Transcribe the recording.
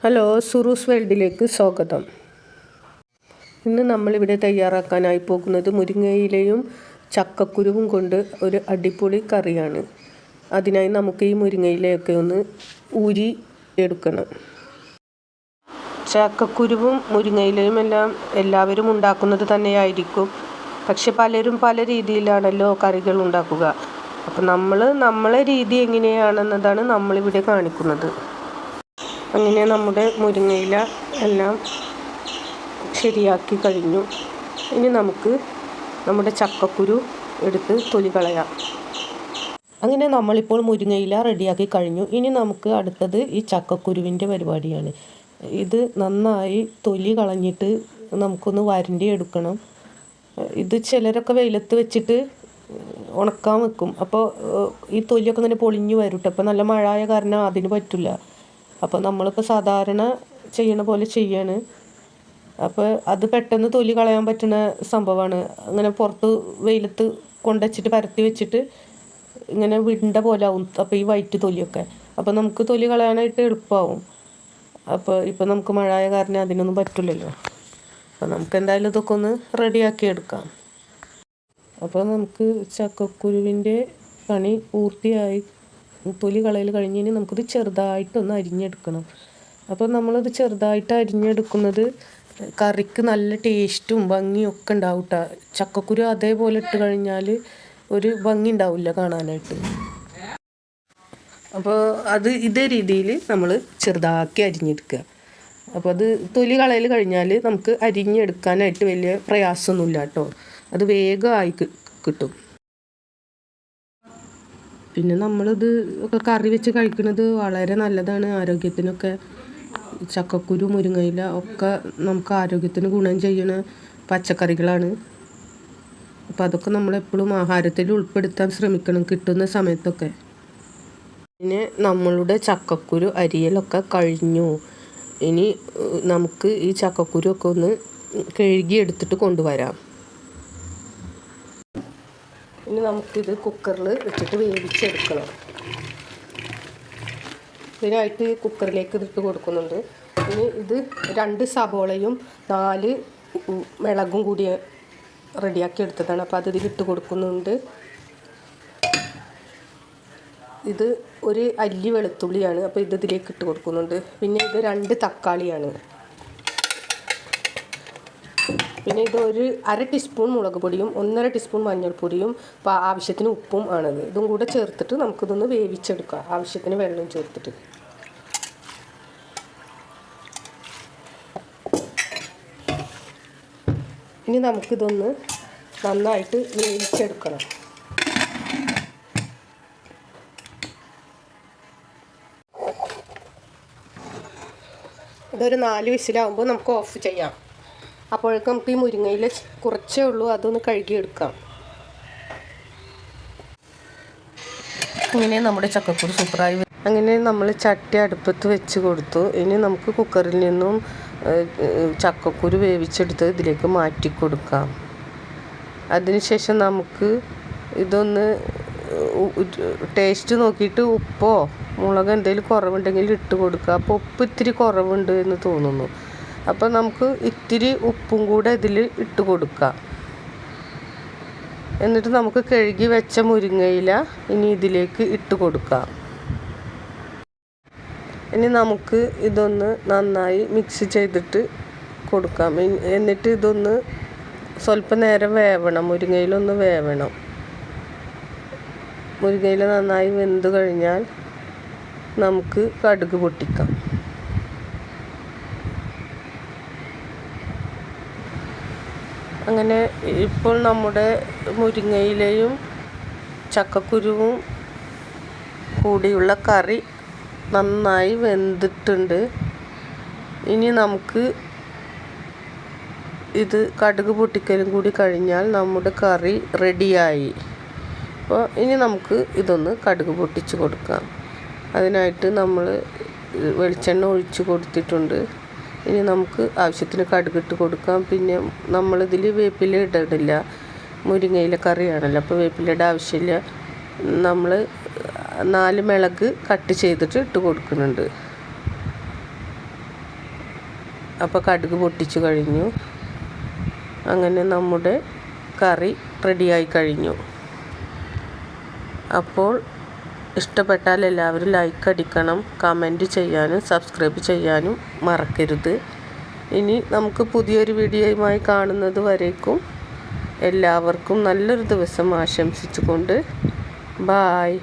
Hello, സുറൂസ് വേൾഡിലേക്ക് സ്വാഗതം. ഇന്ന് നമ്മളിവിടെ തയ്യാറാക്കാനായി പോകുന്നത് മുരിങ്ങയിലയും ചക്കക്കുരുവും കൊണ്ട് ഒരു അടിപൊളി കറിയാണ്. അതിനായി നമുക്ക് ഈ മുരിങ്ങയിലയൊക്കെ ഒന്ന് ഊരി എടുക്കണം. ചക്കക്കുരുവും മുരിങ്ങയിലയും എല്ലാവരും ഉണ്ടാക്കുന്നത് തന്നെയായിരിക്കും. പക്ഷെ പലരും പല രീതിയിലാണല്ലോ കറികൾ ഉണ്ടാക്കുക. അപ്പം നമ്മളെ രീതി എങ്ങനെയാണെന്നതാണ് നമ്മളിവിടെ കാണിക്കുന്നത്. അങ്ങനെ നമ്മുടെ മുരിങ്ങയില എല്ലാം ശരിയാക്കി കഴിഞ്ഞു. ഇനി നമുക്ക് നമ്മുടെ ചക്കക്കുരു എടുത്ത് തൊലി കളയാം. അങ്ങനെ നമ്മളിപ്പോൾ മുരിങ്ങയില റെഡിയാക്കി കഴിഞ്ഞു. ഇനി നമുക്ക് അടുത്തത് ഈ ചക്കക്കുരുവിൻ്റെ പരിപാടിയാണ്. ഇത് നന്നായി തൊലി കളഞ്ഞിട്ട് നമുക്കൊന്ന് വരണ്ടി എടുക്കണം. ഇത് ചിലരൊക്കെ വെയിലത്ത് വെച്ചിട്ട് ഉണക്കാൻ വെക്കും. അപ്പോൾ ഈ തൊലിയൊക്കെ ഇങ്ങനെ പൊളിഞ്ഞു വരും. അപ്പോൾ നല്ല മഴ ആയ കാരണം അതിന് പറ്റില്ല. അപ്പോൾ നമ്മളിപ്പോൾ സാധാരണ ചെയ്യണ പോലെ ചെയ്യാണ്. അപ്പോൾ അത് പെട്ടെന്ന് തൊലി കളയാൻ പറ്റുന്ന സംഭവമാണ്. അങ്ങനെ പുറത്ത് വെയിലത്ത് കൊണ്ടുവച്ചിട്ട് പരത്തി വെച്ചിട്ട് ഇങ്ങനെ വിണ്ട പോലെ ആവും. അപ്പോൾ ഈ വൈറ്റ് തൊലിയൊക്കെ അപ്പോൾ നമുക്ക് തൊലി കളയാനായിട്ട് എളുപ്പമാവും. അപ്പോൾ ഇപ്പോൾ നമുക്ക് മഴയായ കാരണം അതിനൊന്നും പറ്റില്ലല്ലോ. അപ്പോൾ നമുക്ക് എന്തായാലും ഇതൊക്കെ ഒന്ന് റെഡിയാക്കി എടുക്കാം. അപ്പോൾ നമുക്ക് ചക്കക്കുരുവിൻ്റെ പണി പൂർത്തിയായി. തൊലി കളയിൽ കഴിഞ്ഞ് നമുക്കിത് ചെറുതായിട്ടൊന്ന് അരിഞ്ഞെടുക്കണം. അപ്പോൾ നമ്മളത് ചെറുതായിട്ട് അരിഞ്ഞെടുക്കുന്നത് കറിക്ക് നല്ല ടേസ്റ്റും ഭംഗിയും ഒക്കെ ഉണ്ടാവും കേട്ടോ. ചക്കക്കുരു അതേപോലെ ഇട്ട് കഴിഞ്ഞാൽ ഒരു ഭംഗി ഉണ്ടാവില്ല കാണാനായിട്ട്. അപ്പോൾ അത് ഇതേ രീതിയിൽ നമ്മൾ ചെറുതാക്കി അരിഞ്ഞെടുക്കുക. അപ്പോൾ അത് തൊലി കളയിൽ കഴിഞ്ഞാൽ നമുക്ക് അരിഞ്ഞെടുക്കാനായിട്ട് വലിയ പ്രയാസമൊന്നുമില്ല കേട്ടോ. അത് വേഗമായി കിട്ടും. പിന്നെ നമ്മളിത് ഒക്കെ കറി വെച്ച് കഴിക്കുന്നത് വളരെ നല്ലതാണ് ആരോഗ്യത്തിനൊക്കെ. ചക്കക്കുരു, മുരിങ്ങയില ഒക്കെ നമുക്ക് ആരോഗ്യത്തിന് ഗുണം ചെയ്യുന്ന പച്ചക്കറികളാണ്. അപ്പോൾ അതൊക്കെ നമ്മളെപ്പോഴും ആഹാരത്തിൽ ഉൾപ്പെടുത്താൻ ശ്രമിക്കണം കിട്ടുന്ന സമയത്തൊക്കെ. പിന്നെ നമ്മളുടെ ചക്കക്കുരു അരിയലൊക്കെ കഴിഞ്ഞു. ഇനി നമുക്ക് ഈ ചക്കക്കുരു ഒക്കെ ഒന്ന് കഴുകി എടുത്തിട്ട് കൊണ്ടുവരാം. ഇനി നമുക്കിത് കുക്കറിൽ വെച്ചിട്ട് വേവിച്ചെടുക്കണം. ഇതിനായിട്ട് കുക്കറിലേക്ക് ഇതിട്ട് കൊടുക്കുന്നുണ്ട്. ഇനി ഇത് 2 സബോളയും 4 മിളകും കൂടി റെഡിയാക്കി എടുത്തതാണ്. അപ്പോൾ അത് ഇതിലിട്ട് കൊടുക്കുന്നുണ്ട്. ഇത് ഒരു അല്ലി വെളുത്തുള്ളിയാണ്. അപ്പോൾ ഇത് ഇതിലേക്ക് ഇട്ട് കൊടുക്കുന്നുണ്ട്. പിന്നെ ഇത് 2 തക്കാളിയാണ്. പിന്നെ ഇത് ഒരു 1/2 ടീസ്പൂൺ മുളക് പൊടിയും 1/2 ടീസ്പൂൺ മഞ്ഞൾപ്പൊടിയും ആവശ്യത്തിന് ഉപ്പും ആണത്. ഇതും കൂടെ ചേർത്തിട്ട് നമുക്കിതൊന്ന് വേവിച്ചെടുക്കാം. ആവശ്യത്തിന് വെള്ളം ചേർത്തിട്ട് ഇനി നമുക്കിതൊന്ന് നന്നായിട്ട് വേവിച്ചെടുക്കണം. ഇതൊരു 4 വിസിലാവുമ്പോൾ നമുക്ക് ഓഫ് ചെയ്യാം. അപ്പോഴേക്കും നമുക്ക് ഈ മുരിങ്ങയില കുറച്ചേ ഉള്ളൂ, അതൊന്ന് കഴുകിയെടുക്കാം. അങ്ങനെ നമ്മുടെ ചക്കക്കുരു സൂപ്പറായി. അങ്ങനെ നമ്മൾ ചട്ടി അടുപ്പത്ത് വെച്ച് കൊടുത്തു. ഇനി നമുക്ക് കുക്കറിൽ നിന്നും ചക്കക്കുരു വേവിച്ചെടുത്ത് ഇതിലേക്ക് മാറ്റി കൊടുക്കാം. അതിനുശേഷം നമുക്ക് ഇതൊന്ന് ടേസ്റ്റ് നോക്കിയിട്ട് ഉപ്പോ മുളക് എന്തെങ്കിലും കുറവുണ്ടെങ്കിൽ ഇട്ട് കൊടുക്കുക. അപ്പോൾ ഉപ്പ് ഇത്തിരി കുറവുണ്ട് എന്ന് തോന്നുന്നു. അപ്പോൾ നമുക്ക് ഇത്തിരി ഉപ്പും കൂടെ ഇതിൽ ഇട്ട് കൊടുക്കാം. എന്നിട്ട് നമുക്ക് കഴുകി വെച്ച മുരിങ്ങയില ഇനി ഇതിലേക്ക് ഇട്ട് കൊടുക്കാം. ഇനി നമുക്ക് ഇതൊന്ന് നന്നായി മിക്സ് ചെയ്തിട്ട് കൊടുക്കാം. എന്നിട്ട് ഇതൊന്ന് സ്വല്പം നേരം വേവണം. മുരിങ്ങയില ഒന്ന് വേവണം. മുരിങ്ങയില നന്നായി വെന്ത് കഴിഞ്ഞാൽ നമുക്ക് കടുക് പൊട്ടിക്കാം. അങ്ങനെ ഇപ്പോൾ നമ്മുടെ മുരിങ്ങയിലയും ചക്കക്കുരുവും കൂടിയുള്ള കറി നന്നായി വെന്തിട്ടുണ്ട്. ഇനി നമുക്ക് ഇത് കടുക് പൊട്ടിക്കലും കൂടി കഴിഞ്ഞാൽ നമ്മുടെ കറി റെഡിയായി. അപ്പോൾ ഇനി നമുക്ക് ഇതൊന്ന് കടുക് പൊട്ടിച്ച് കൊടുക്കാം. അതിനായിട്ട് നമ്മൾ വെളിച്ചെണ്ണ ഒഴിച്ച് കൊടുത്തിട്ടുണ്ട്. ഇനി നമുക്ക് ആവശ്യത്തിന് കടുകിട്ട് കൊടുക്കാം. പിന്നെ നമ്മളിതിൽ വേപ്പില ഇടില്ല, മുരിങ്ങയില കറിയാണല്ലോ, അപ്പോൾ വേപ്പിലയുടെ ആവശ്യമില്ല. നമ്മൾ 4 മിളക് കട്ട് ചെയ്തിട്ട് ഇട്ട് കൊടുക്കുന്നുണ്ട്. അപ്പോൾ കടുക് പൊട്ടിച്ചു കഴിഞ്ഞു. അങ്ങനെ നമ്മുടെ കറി റെഡിയായി കഴിഞ്ഞു. അപ്പോൾ ഇഷ്ടപ്പെട്ടാൽ എല്ലാവരും ലൈക്ക് അടിക്കണം, കമൻറ്റ് ചെയ്യാനും സബ്സ്ക്രൈബ് ചെയ്യാനും മറക്കരുത്. ഇനി നമുക്ക് പുതിയൊരു വീഡിയോയുമായി കാണുന്നത് വരേക്കും എല്ലാവർക്കും നല്ലൊരു ദിവസം ആശംസിച്ചുകൊണ്ട് ബായ്.